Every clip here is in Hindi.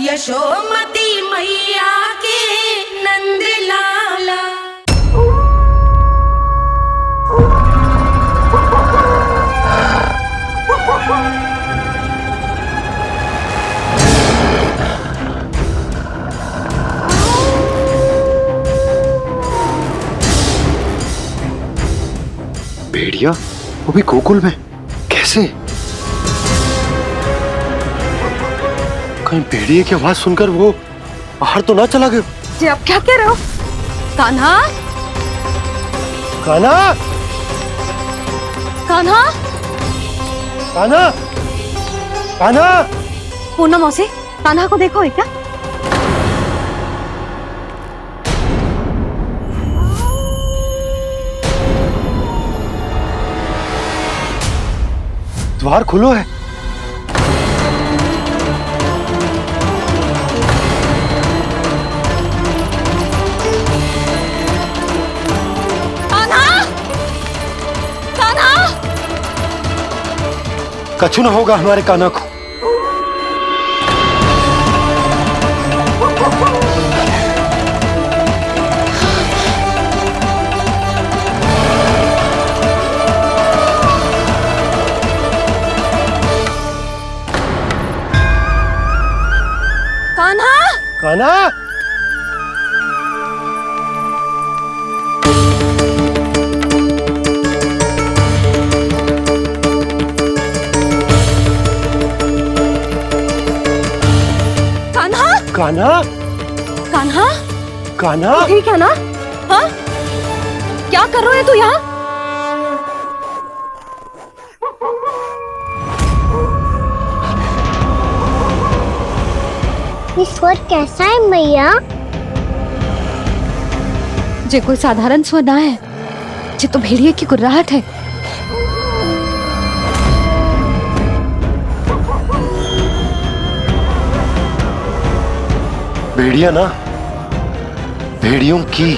यशोमती मैया के नंद लाला। भेड़िया वो भी गोकुल में कैसे? कहीं भेड़िए की आवाज सुनकर वो बाहर तो ना चला गया? जी आप क्या कह रहे हो? कान्हा, कान्हा, कान्हा, कान्हा, कान्हा। पूनम मौसी, कान्हा को देखो है क्या? द्वार खुलो है। कान्हा, कान्हा, कछु न होगा हमारे कान्हा को। कान्हा, कान्हा, कान्हा, कान्हा, कान्हा, कान्हा। ठीक है ना? हाँ, क्या कर रहे हो तू यहाँ? ये स्वर कैसा है मैया? जे कोई साधारण स्वर ना है, जे तो भेड़िए की गुर्राहट है। भेड़िया ना, भेड़ियों की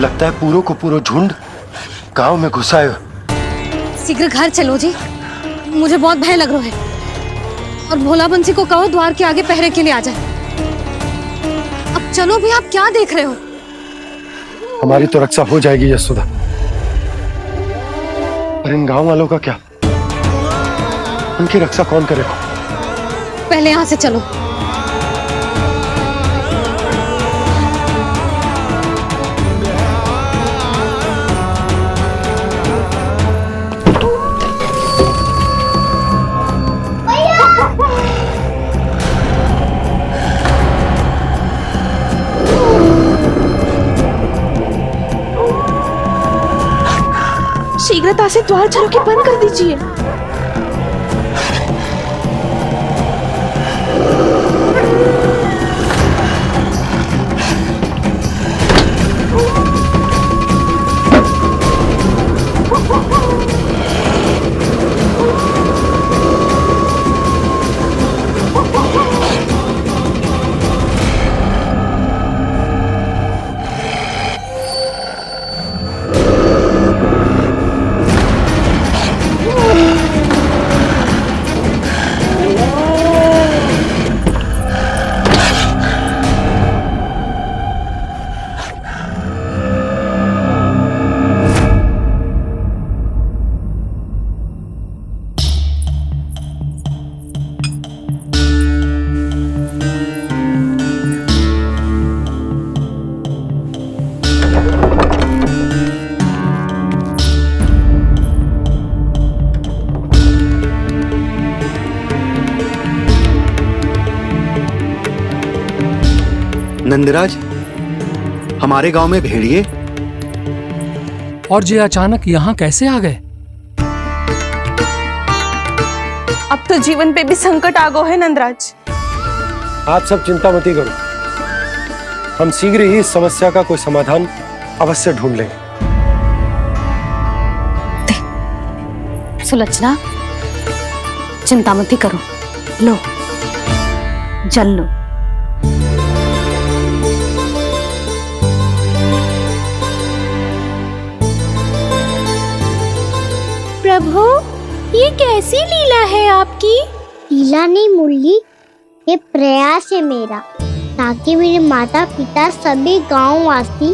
लगता है पूरो को पूरो झुंड गांव में घुसा है। शीघ्र घर चलो जी, मुझे बहुत भय लग रहा है। और भोला बंसी को कहो द्वार के आगे पहरे के लिए आ जाए। अब चलो भी, आप क्या देख रहे हो? हमारी तो रक्षा हो जाएगी यशोदा, पर इन गांव वालों का क्या? उनकी रक्षा कौन करेगा? पहले यहाँ से चलो। शीघ्रता से द्वार चारों के बंद कर दीजिए। नंदराज, हमारे गांव में भेड़िए और ये अचानक यहाँ कैसे आ गए? अब तो जीवन पे भी संकट आ गो है नंदराज। आप सब चिंता मत करो, हम शीघ्र ही इस समस्या का कोई समाधान अवश्य ढूंढ लेंगे। सुलक्षणा, चिंता मत करो, लो जल लो। प्रभु, ये कैसी लीला है आपकी? लीला नहीं मुरली, ये प्रयास है मेरा, ताकि मेरे माता पिता सभी गांव वासी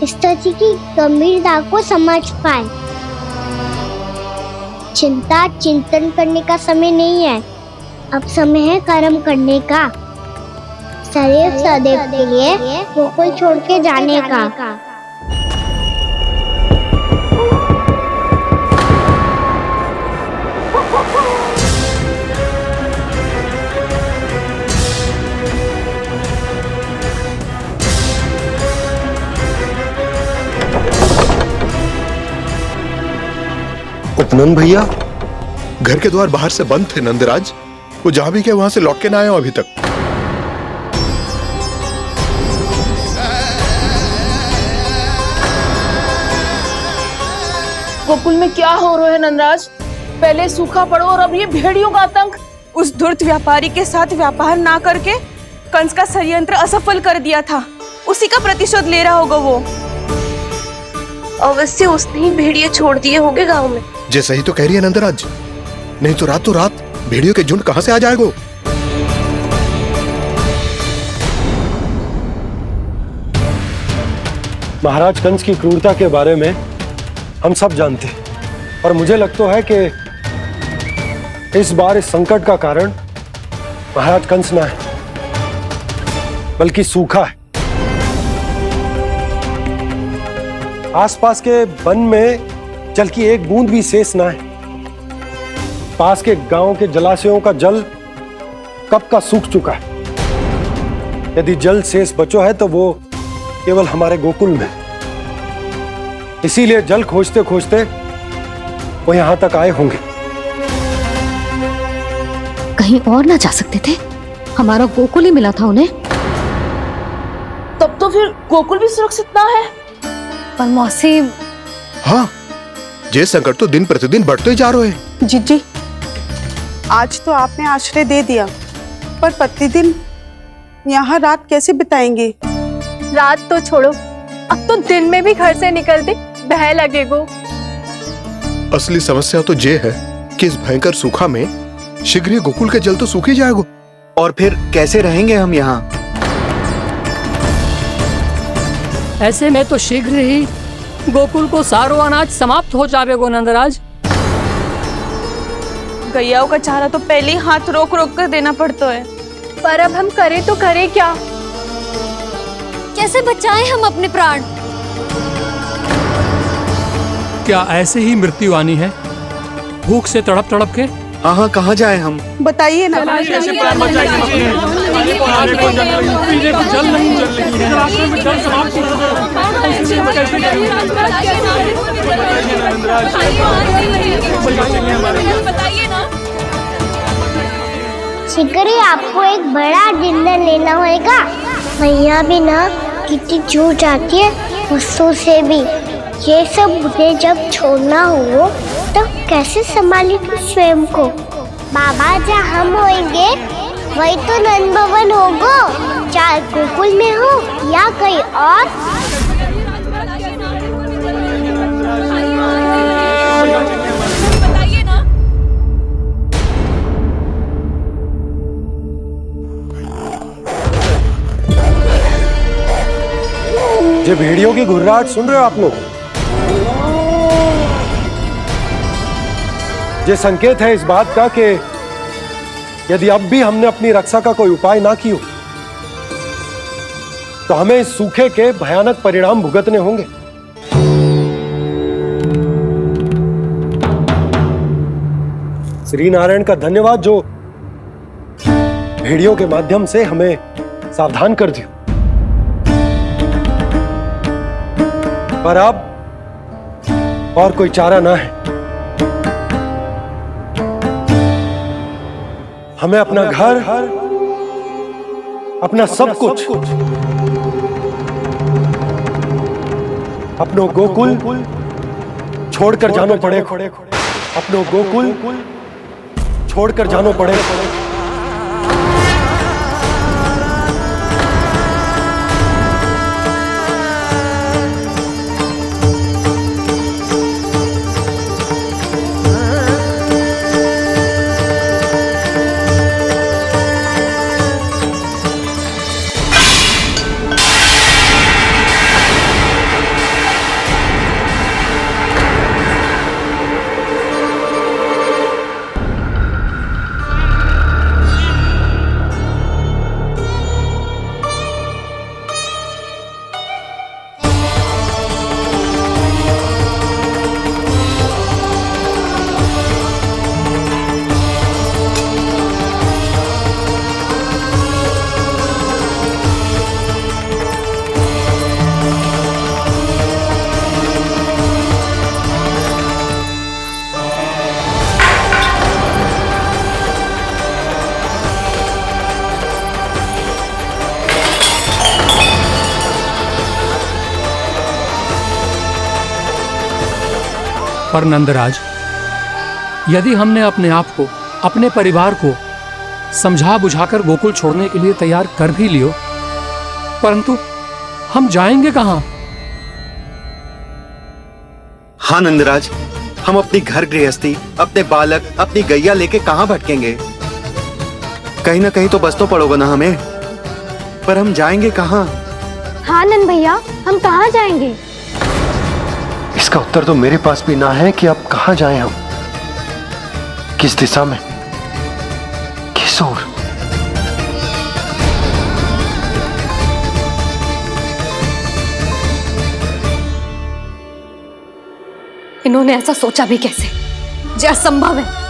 इस तरह की गंभीरता को समझ पाए। चिंता चिंतन करने का समय नहीं है, अब समय है कर्म करने का, सदैव सदैव के लिए गोकुल छोड़ के जाने का। उपनंद भैया, घर के द्वार बाहर से बंद थे नंदराज। वो जहां भी गए वहां से लौट के ना आए हो अभी तक। गोकुल में क्या हो रहा है नंदराज? पहले सूखा पड़ो और अब ये भेड़ियों का आतंक। उस धूर्त व्यापारी के साथ व्यापार ना करके कंस का षड्यंत्र असफल कर दिया था, उसी का प्रतिशोध ले रहा होगा वो। अवश्य उसने ही भेड़िए छोड़ दिए होंगे गांव में। जैसा ही तो कह रही है नंदराज, नहीं तो रात भेड़ियों के झुंड कहां से आ जाएगा? महाराज कंस की क्रूरता के बारे में हम सब जानते हैं, और मुझे लगता है कि इस बार इस संकट का कारण महाराज कंस ना है, बल्कि सूखा है। आसपास के वन में जल की एक बूंद भी शेष ना है। पास के गांव के जलाशयों का जल कब का सूख चुका है। यदि जल शेष बचो है तो वो केवल हमारे गोकुल में। इसीलिए जल खोजते खोजते वो यहां तक आए होंगे। कहीं और ना जा सकते थे? हमारा गोकुल ही मिला था उन्हें। तब तो फिर गोकुल भी सुरक्षित ना है। पर मौसी, हाँ, ये संकट तो दिन प्रतिदिन बढ़ते ही जा रहे हैं। जीजी, आज तो आपने आश्रय दे दिया, पर प्रतिदिन यहाँ रात कैसे बिताएंगे? रात तो छोड़ो, अब तो दिन में भी घर से निकलते भय लगेगो। असली समस्या तो ये है कि इस भयंकर सूखा में शीघ्र ही गोकुल के जल तो सूख ही जाएगा। और फिर कैसे रहेंगे हम यहाँ? ऐसे में तो शीघ्र ही गोकुल को सारो अनाज समाप्त हो जाएगो नंदराज। गैयाओं का चारा तो पहले ही हाथ रोक रोक कर देना पड़ता है, पर अब हम करें तो करें क्या? कैसे बचाएं हम अपने प्राण? क्या ऐसे ही मृत्यु आनी है, भूख से तड़प तड़प के? हाँ, कहाँ जाए हम? बताइए ना। जल नहीं, रास्ते में जल समाप्त शीघ्र ही आपको एक बड़ा डिनर लेना होगा। मैया भी ना कितनी जूझ जाती है गुस्सों से भी। ये सब मुझे जब छोड़ना हो तो कैसे संभालेगी स्वयं को? बाबा जहाँ हम होंगे वही तो नंद भवन होगा, चाहे गोकुल में हो या कहीं और। ये भेड़ियों की घुर्राहट सुन रहे हो आप लोग? ये संकेत है इस बात का कि यदि अब भी हमने अपनी रक्षा का कोई उपाय ना किया तो हमें इस सूखे के भयानक परिणाम भुगतने होंगे। श्री नारायण का धन्यवाद जो भेड़ियों के माध्यम से हमें सावधान कर दिया। पर अब और कोई चारा ना है। हमें अपना घर, अपना सब कुछ, अपनो गोकुल छोड़कर जानो पड़े। अपनो गोकुल छोड़कर जानो पड़े। पर नंदराज, यदि हमने अपने आप को, अपने परिवार को समझा बुझाकर गोकुल छोड़ने के लिए तैयार कर भी लियो, परंतु हम जाएंगे कहां? हाँ नंदराज, हम अपनी घर गृहस्थी, अपने बालक, अपनी गैया लेके कहाँ भटकेंगे? कहीं ना कहीं तो बस तो पड़ोगा ना हमें, पर हम जाएंगे कहाँ? हाँ नंद भैया, हम कहाँ जाएंगे? इसका उत्तर तो मेरे पास भी ना है कि अब कहां जाएं हम, किस दिशा में, किस ओर। इन्होंने ऐसा सोचा भी कैसे? जो असंभव है।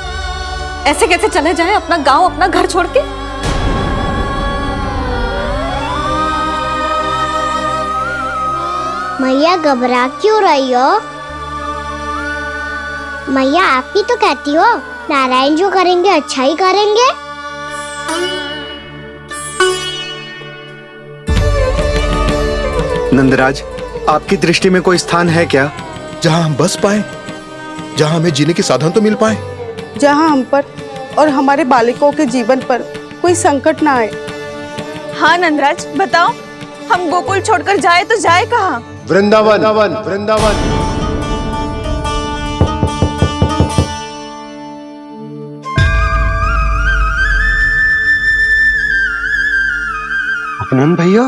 ऐसे कैसे चले जाएं अपना गांव, अपना घर छोड़ के? मैया घबरा क्यों रही हो? मैया आप ही तो कहती हो नारायण जो करेंगे अच्छा ही करेंगे। नंदराज, आपकी दृष्टि में कोई स्थान है क्या जहां हम बस पाए, जहां हमें जीने के साधन तो मिल पाए, जहाँ हम पर और हमारे बालकों के जीवन पर कोई संकट ना आए। हाँ नंदराज, बताओ, हम गोकुल छोड़कर जाए तो जाए कहाँ? वृंदावन, वृंदावन। नंद भैया,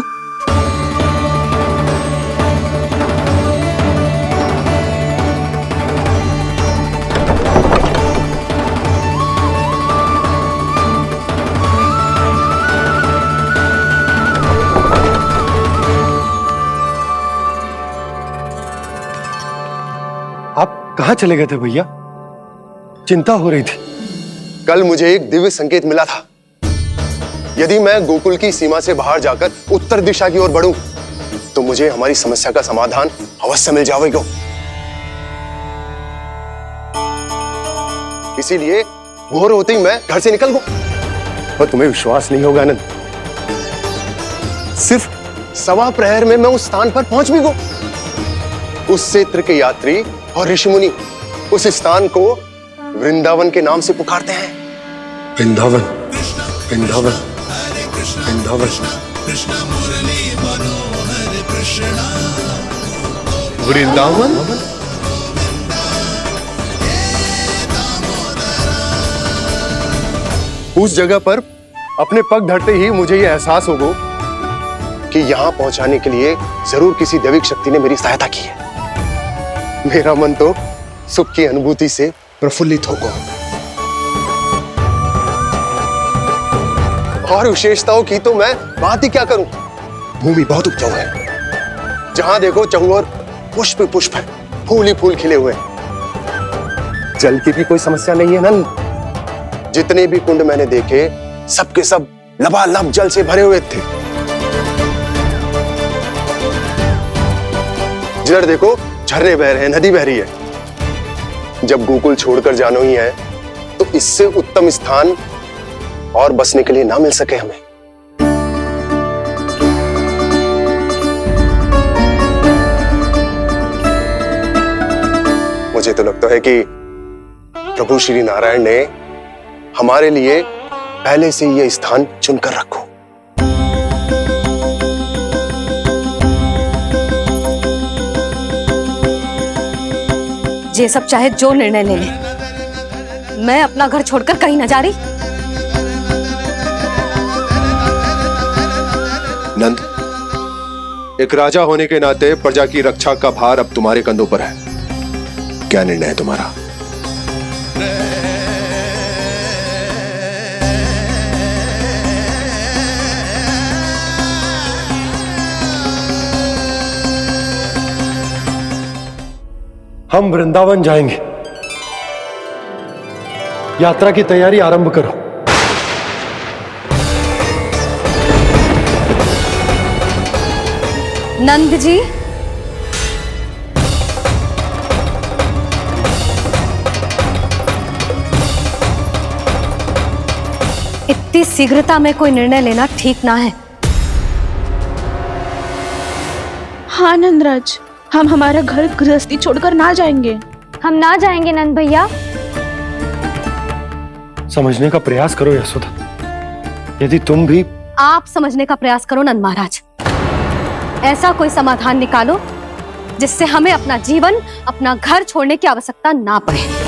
आप कहाँ चले गए थे भैया? चिंता हो रही थी। कल मुझे एक दिव्य संकेत मिला था। यदि मैं गोकुल की सीमा से बाहर जाकर उत्तर दिशा की ओर बढ़ूं, तो मुझे हमारी समस्या का समाधान अवश्य मिल जाएगा। इसीलिए भोर होते ही मैं घर से निकल गया। और तुम्हें विश्वास नहीं होगा आनंद, सिर्फ सवा प्रहर में मैं उस स्थान पर पहुंच भी गया। उस क्षेत्र के यात्री और ऋषिमुनि उस स्थान को वृंदावन के नाम से पुकारते हैं। वृंदावन, वृंदावन, वृंदावन। वृंदावन? उस जगह पर अपने पग धरते ही मुझे यह एहसास होगा कि यहां पहुंचाने के लिए जरूर किसी दैविक शक्ति ने मेरी सहायता की है। मेरा मन तो सुख की अनुभूति से प्रफुल्लित होगा। और विशेषताओं की तो मैं बात ही क्या करूं। भूमि बहुत उपजाऊ है, जहां देखो चहुओर पुष्प पुष्प है, फूल ही फूल खिले हुए हैं। जल की भी कोई समस्या नहीं है नंद। जितने भी कुंड मैंने देखे, सबके सब लबालब जल से भरे हुए थे। जिधर देखो झरने बह रहे हैं, नदी बह रही है। जब गोकुल छोड़कर जाना ही है, तो इससे उत्तम स्थान और बसने के लिए ना मिल सके हमें। मुझे तो लगता है कि प्रभु श्री नारायण ने हमारे लिए पहले से यह स्थान चुनकर रखो। ये सब चाहे जो निर्णय ले ले, मैं अपना घर छोड़कर कहीं न जा रही। नंद, एक राजा होने के नाते प्रजा की रक्षा का भार अब तुम्हारे कंधों पर है। क्या निर्णय है तुम्हारा? हम वृंदावन जाएंगे। यात्रा की तैयारी आरंभ करो। नंद जी, इतनी शीघ्रता में कोई निर्णय लेना ठीक ना है। हाँ नंदराज, हम हमारा घर गृहस्थी छोड़कर ना जाएंगे। हम ना जाएंगे नंद भैया। समझने का प्रयास करो यशोदा। यदि तुम भी आप समझने का प्रयास करो नंद महाराज। ऐसा कोई समाधान निकालो जिससे हमें अपना जीवन, अपना घर छोड़ने की आवश्यकता ना पड़े।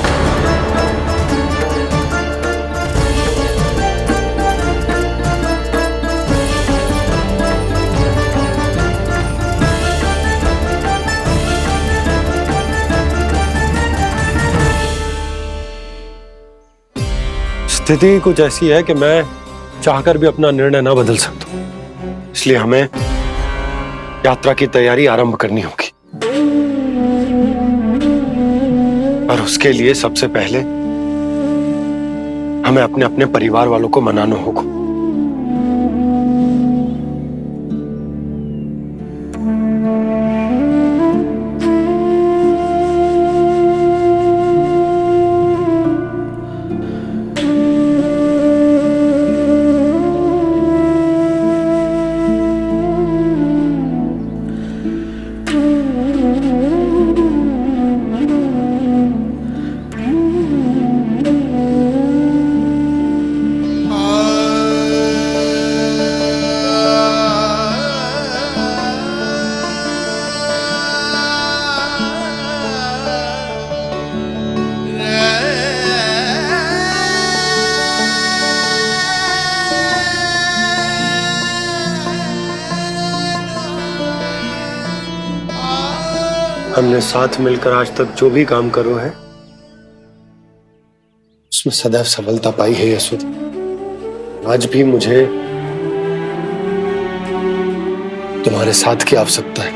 स्थिति कुछ ऐसी है कि मैं चाहकर भी अपना निर्णय ना बदल सकता, इसलिए हमें यात्रा की तैयारी आरंभ करनी होगी। और उसके लिए सबसे पहले हमें अपने अपने परिवार वालों को मनाना होगा। हमने साथ मिलकर आज तक जो भी काम करो है उसमें सदैव सफलता पाई है यशोदा। आज भी मुझे तुम्हारे साथ की आवश्यकता है।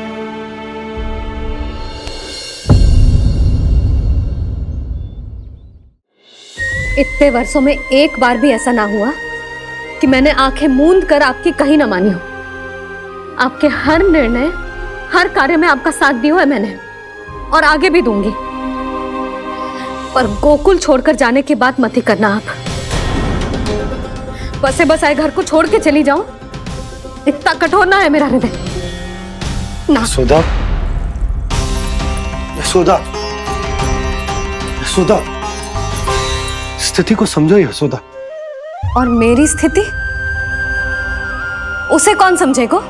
इतने वर्षों में एक बार भी ऐसा ना हुआ कि मैंने आंखें मूंद कर आपकी कहीं ना मानी हो। आपके हर निर्णय, हर कार्य में आपका साथ दिया है मैंने, और आगे भी दूंगी। पर गोकुल छोड़कर जाने की बात मत ही करना आप। बसे बसाए घर को छोड़ के चली जाऊं, इतना कठोर ना है मेरा हृदय ना। यशोदा, यशोदा, यशोदा, स्थिति को समझो यशोदा। और मेरी स्थिति उसे कौन समझेगा?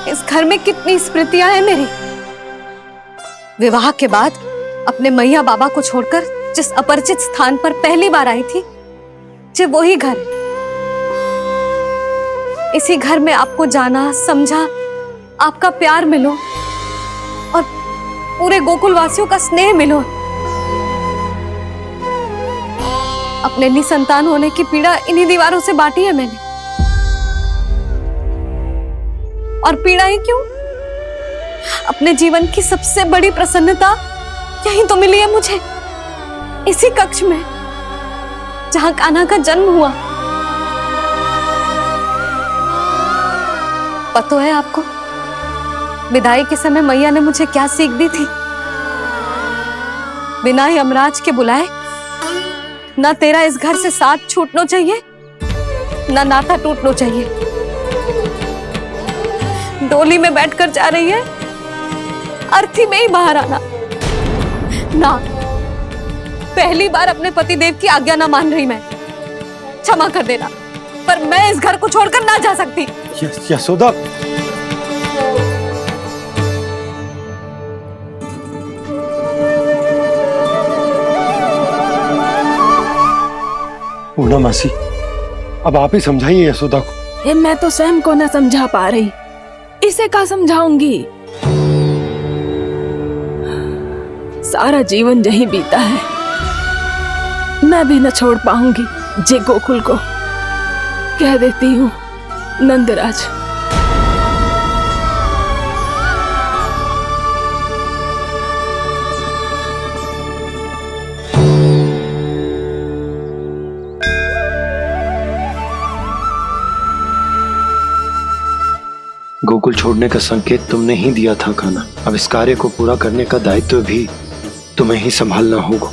इस घर में कितनी स्मृतियां हैं मेरी। विवाह के बाद अपने मैया बाबा को छोड़कर जिस अपरिचित स्थान पर पहली बार आई थी, जे वही घर। इसी घर में आपको जाना, समझा, आपका प्यार मिलो और पूरे गोकुल वासियों का स्नेह मिलो। अपने निसंतान होने की पीड़ा इन्हीं दीवारों से बांटी है मैंने। और पीड़ा ही क्यों? अपने जीवन की सबसे बड़ी प्रसन्नता यही तो मिली है मुझे, इसी कक्ष में जहां कान्हा का जन्म हुआ। पता है आपको विदाई के समय मैया ने मुझे क्या सीख दी थी? बिना यमराज के बुलाए ना तेरा इस घर से साथ छूटना चाहिए, ना नाता टूटना चाहिए। डोली में बैठकर जा रही है, अर्थी में ही बाहर आना ना। पहली बार अपने पतिदेव की आज्ञा ना मान रही मैं, क्षमा कर देना, पर मैं इस घर को छोड़कर ना जा सकती। यशोदा, पूर्णा मासी, अब आप ही समझाइए यशोदा को। ये मैं तो स्वयं को ना समझा पा रही, इसे क्या समझाऊंगी? सारा जीवन यही बीता है, मैं भी न छोड़ पाऊंगी जे गोकुल को। कह देती हूँ नंदराज। गोकुल छोड़ने का संकेत तुमने ही दिया था कान्हा। अब इस कार्य को पूरा करने का दायित्व भी तुम्हें ही संभालना होगा।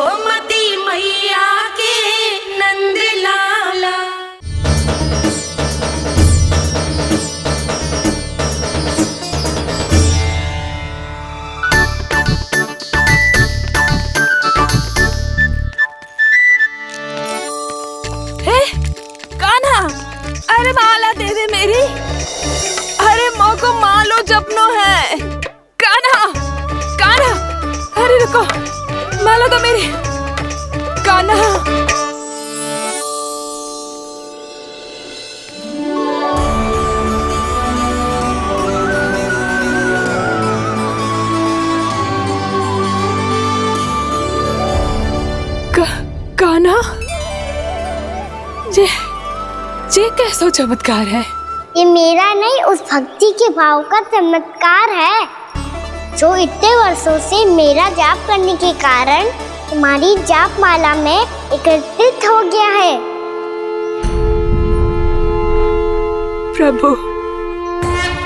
गोमती मैया के नंद लाला। कान्हा, अरे माला दे दे मेरी। अरे माँ को मालो जपनो है। कान्हा, कान्हा, अरे रुको, माला दो मेरी। कान्हा, कान्हा, ये कैसा चमत्कार है? ये मेरा नहीं, उस भक्ति के भाव का चमत्कार है जो इतने वर्षों से मेरा जाप करने के कारण तुम्हारी जाप माला में एकत्रित हो गया है। प्रभु,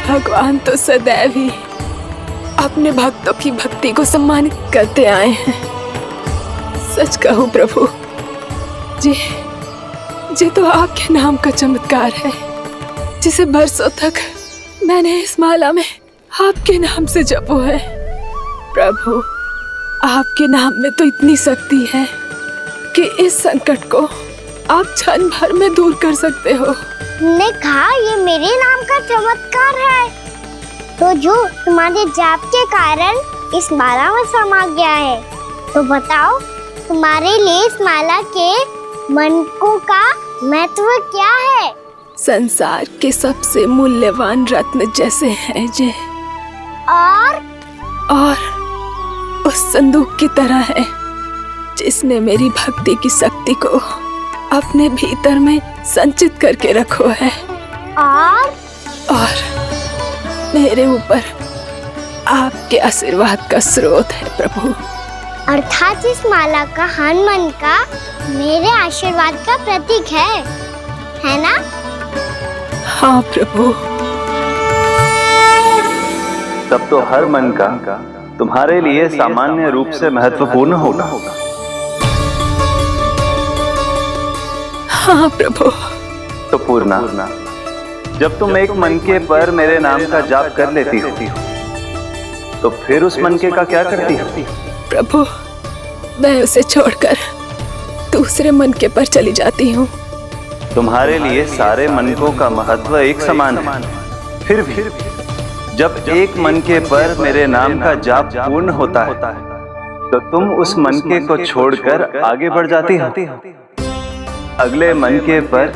भगवान तो सदैव ही अपने भक्तों की भक्ति को सम्मानित करते आए हैं। सच कहूं प्रभु, ये तो आपके नाम का चमत्कार है, जिसे बरसों तक मैंने इस माला में आपके नाम से जपो है। प्रभु, आपके नाम में तो इतनी शक्ति है कि इस संकट को आप क्षण भर में दूर कर सकते हो। तुमने कहा ये मेरे नाम का चमत्कार है, तो जो तुम्हारे जाप के कारण इस माला में समा गया है, तो बताओ तुम्हारे लिए इस माला के मनकों का महत्व क्या है? संसार के सबसे मूल्यवान रत्न जैसे हैं जे, और उस संदूक की तरह है जिसने मेरी भक्ति की शक्ति को अपने भीतर में संचित करके रखो है। और मेरे ऊपर आपके आशीर्वाद का स्रोत है प्रभु। अर्थात इस माला का हनुमान का मेरे आशीर्वाद का प्रतीक है ना? हाँ प्रभु। तब तो हर मन का तुम्हारे लिए सामान्य रूप से महत्वपूर्ण होगा। हाँ प्रभु। तो पूर्णा, जब तुम एक मनके पर मेरे नाम का जाप कर लेती हो, तो फिर उस मनके का क्या करती हो? प्रभु, मैं उसे छोड़कर दूसरे मनके पर चली जाती हूँ। तुम्हारे लिए सारे मनकों का महत्व एक समान है। फिर भी जब एक मनके पर मेरे नाम का जाप पूर्ण होता है, तो तुम उस मनके को छोड़कर आगे बढ़ जाती हो अगले मनके पर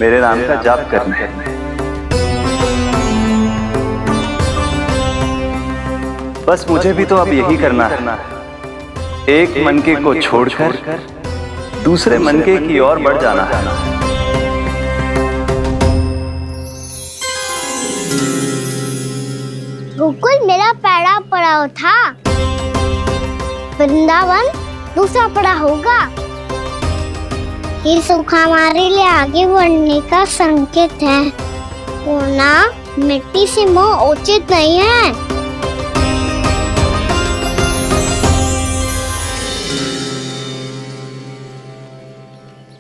मेरे नाम का जाप करने। बस मुझे भी तो अब यही करना है, एक मनके को छोड़कर दूसरे मनके की ओर बढ़ जाना है। गोकुल मेरा पहला पड़ाव था, वृंदावन दूसरा पड़ा होगा। ये सुख हमारे लिए आगे बढ़ने का संकेत है, वरना मिट्टी से मोह उचित नहीं है।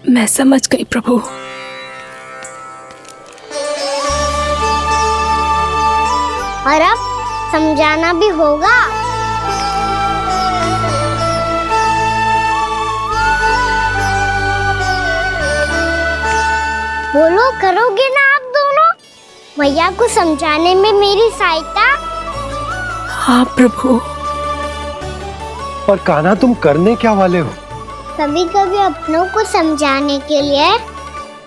मैं समझ गई प्रभु। और अब समझाना भी होगा। बोलो, करोगे ना आप दोनों? भैया को समझाने में मेरी सहायता? हाँ प्रभु। पर कान्हा, तुम करने क्या वाले हो? कभी कभी अपनों को समझाने के लिए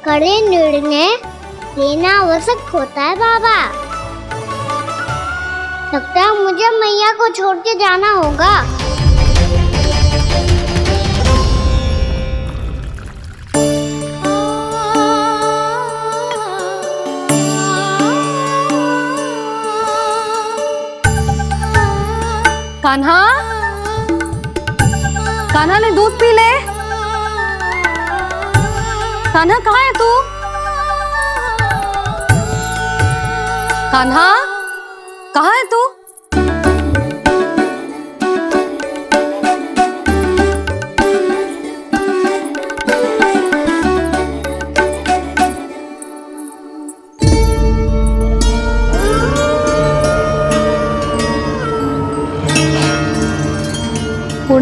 कड़े निर्णय लेना आवश्यक होता है बाबा। लगता है मुझे मैया को छोड़ के जाना होगा। कान्हा, कान्हा ने दूध पी ले। कान्हा कहाँ है तू? कान्हा, कहाँ है तू?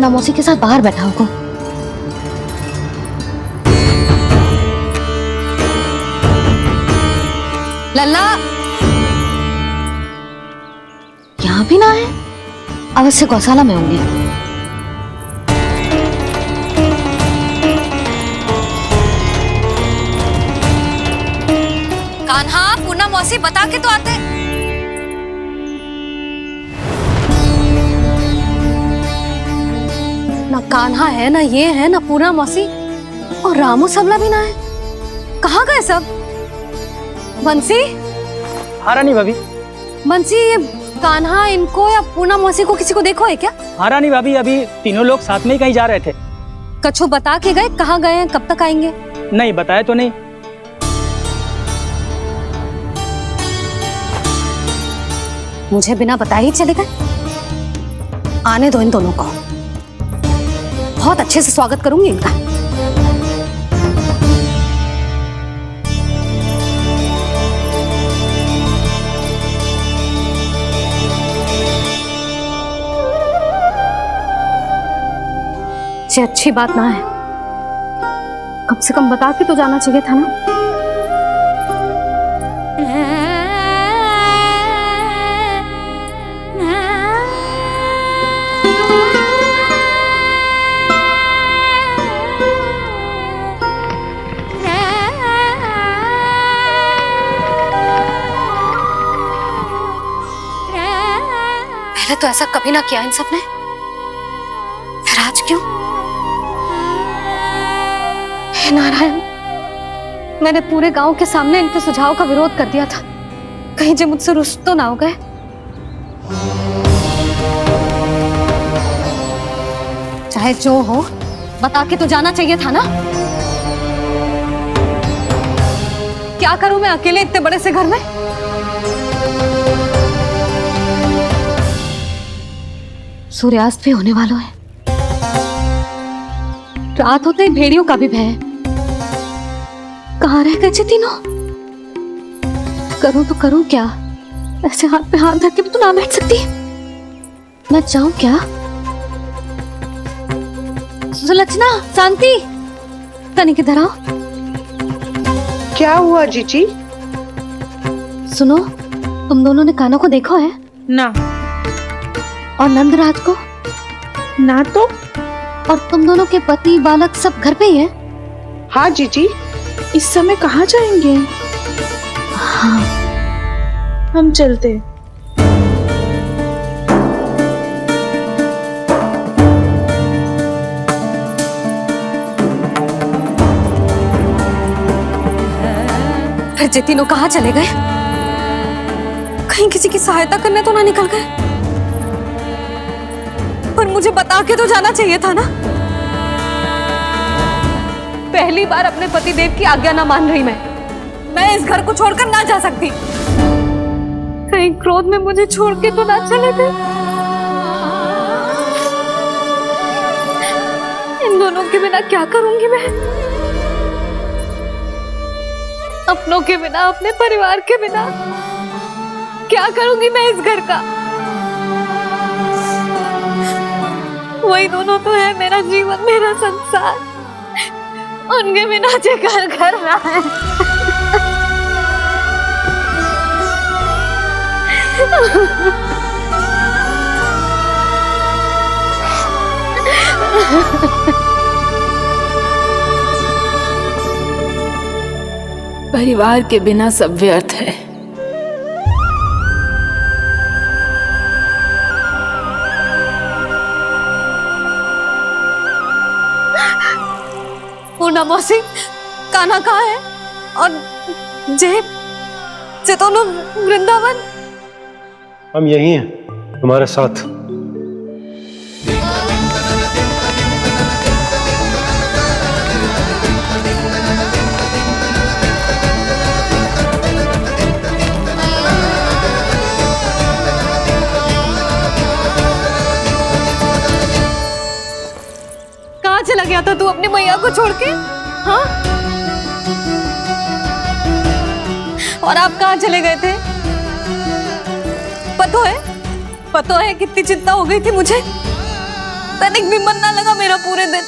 पूना मौसी के साथ बाहर बैठा होगा। लल्ला यहाँ भी ना है, अवश्य गौशाला में होंगे। कान्हा, पूना मौसी बता के तो आते। ना कान्हा है, ना ये है, ना पूना मौसी, और रामू सबला भी ना है। कहाँ गए सब? बंसी? हाँ रानी भाभी। बंसी, ये कान्हा इनको या पूना मौसी को किसी को देखो है क्या? हाँ रानी भाभी, अभी तीनों लोग साथ में ही कहीं जा रहे थे। कछु बता के गए कहाँ गए हैं, कब तक आएंगे? नहीं बताया तो नहीं। मुझे बिना बताए ही चले गए। आने दो इन दोनों को, बहुत अच्छे से स्वागत करूंगी इनका। ये अच्छी बात ना है, कम से कम बता के तो जाना चाहिए था ना। पहले तो ऐसा कभी ना किया इन सब ने, फिर आज क्यों? हे नारायण, मैंने पूरे गांव के सामने इनके सुझाव का विरोध कर दिया था, कहीं जो मुझसे रुष्ट तो ना हो गए। चाहे जो हो, बता के तो जाना चाहिए था ना। क्या करूं मैं अकेले इतने बड़े से घर में? सूर्यास्त भी होने वाला है, रात होते ही भेड़ियों का भी भय है। कहाँ रह गए तीनों? करूं तो करूं क्या? ऐसे हाथ पे हाथ धर के तो ना बैठ सकती। मैं जाऊं क्या? सुलक्षणा, शांति, तनिक इधर आओ। क्या हुआ जीजी? सुनो, तुम दोनों ने कान्हा को देखा है? ना। और नंदराज को? ना तो। और तुम दोनों के पति बालक सब घर पे ही हैं? हाँ जीजी। इस समय कहाँ जाएंगे? हाँ, हम चलते। फिर ये तीनों कहाँ चले गए? कहीं किसी की सहायता करने तो ना निकल गए? पर मुझे बता के तो जाना चाहिए था ना। पहली बार अपने पतिदेव की आज्ञा ना मान रही मैं इस घर को छोड़कर ना जा सकती। कहीं क्रोध में मुझे छोड़ के तो ना चले गए। इन दोनों के बिना क्या करूंगी मैं? अपनों के बिना, अपने परिवार के बिना क्या करूंगी मैं इस घर का? वही दोनों तो है मेरा जीवन, मेरा संसार। उनके बिना जो घर घर रहा है। परिवार के बिना सब व्यर्थ है। पूना मौसी, कान्हा कहाँ है? और जे दोनों वृंदावन? हम यही हैं तुम्हारे साथ। कहाँ चला गया था तू अपनी मैया को छोड़ के? हाँ? और आप कहाँ चले गए थे? पतो है कितनी चिंता हो गई थी मुझे। तनिक भी मन ना लगा मेरा पूरे दिन।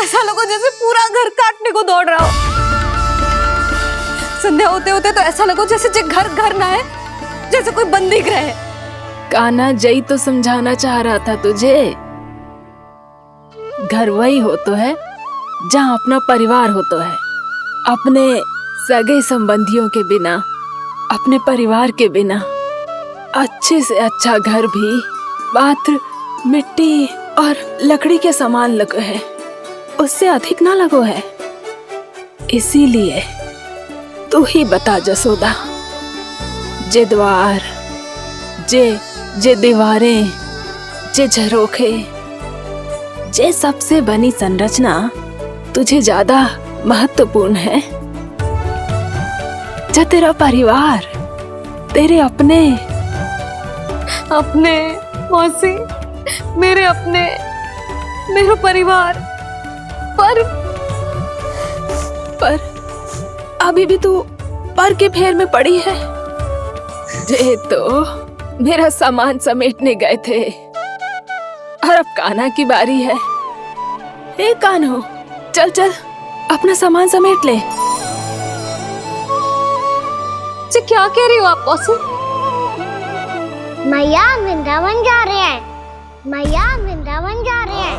ऐसा लगा जैसे पूरा घर काटने को दौड़ रहा हो। संध्या होते होते तो ऐसा लगा जैसे जे घर घर ना है, जैसे कोई बंदी गृह है। कान्हा जई तो समझाना चाह रहा था तुझे। घर वही हो तो है जहाँ अपना परिवार हो तो है। अपने सगे संबंधियों के बिना, अपने परिवार के बिना अच्छे से अच्छा घर भी मात्र मिट्टी और लकड़ी के समान लगो है, उससे अधिक ना लगो है। इसीलिए तू ही बता जसोदा, जे द्वार, जे दीवारें, जे झरोखे, जे सबसे बनी संरचना तुझे ज्यादा महत्वपूर्ण है? जो तेरा परिवार, तेरे अपने मौसी, मेरे अपने, मेरा परिवार। पर अभी भी तू पर के फेर में पड़ी है। जे तो मेरा सामान समेटने गए थे और अब कान्हा की बारी है। हे कान्हो, चल चल अपना सामान समेट ले। जी क्या कह रही हो आप मौसी? मैया वृंदावन जा रहे हैं, मैया वृंदावन जा रहे हैं।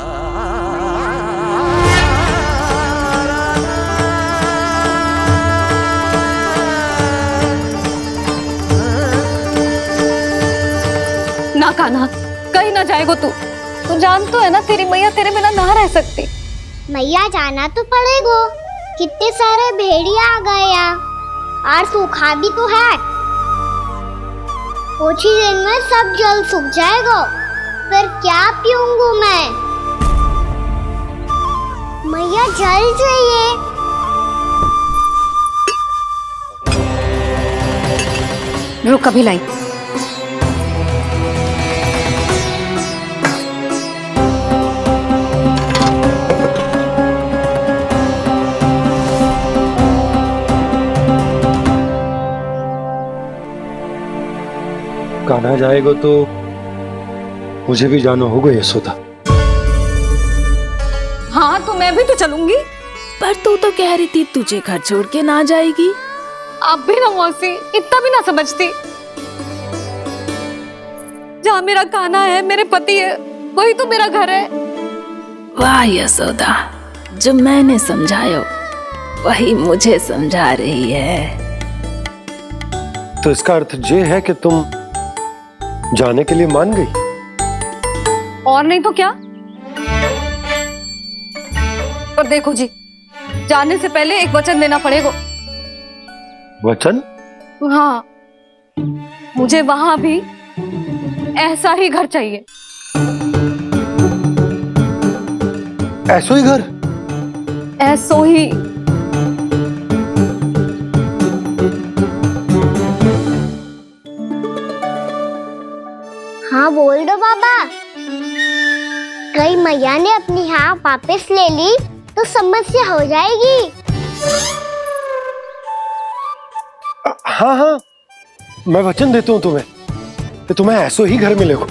ना कान्हा, कहीं ना जाएगो तू। तू जान तो है ना तेरी मैया तेरे बिना ना रह सकती। मैया जाना तो पड़ेगा, कितने सारे भेड़िया आ गए यहाँ, और सूखा भी तो है। कुछ ही दिन में सब जल सूख जाएगा, फिर क्या पीऊंगा मैं? मैया जल चाहिए। रुक, कभी लाई। कान्हा जाएगा तो मुझे भी जाना होगा यशोदा। हाँ तो मैं भी तो चलूंगी। पर तू तो कह रही थी तुझे घर छोड़ के ना जाएगी। आप भी ना मौसी, इतना भी ना समझती। जहाँ मेरा कान्हा है, मेरे पति है, वही तो मेरा घर है। वाह यशोदा, जो मैंने समझायो वही मुझे समझा रही है। तो इसका अर्थ ये है कि तुम जाने के लिए मान गई? और नहीं तो क्या। और देखो जी, जाने से पहले एक वचन देना पड़ेगा। वचन? हाँ, मुझे वहां भी ऐसा ही घर चाहिए। ऐसो ही घर? ऐसो ही। हाँ बोल दो बाबा। कहीं मैया ने अपनी हाँ वापस ले ली तो समस्या हो जाएगी। हाँ हाँ, मैं वचन देता हूँ तुम्हें कि तुम्हें ऐसो ही घर मिलेगा।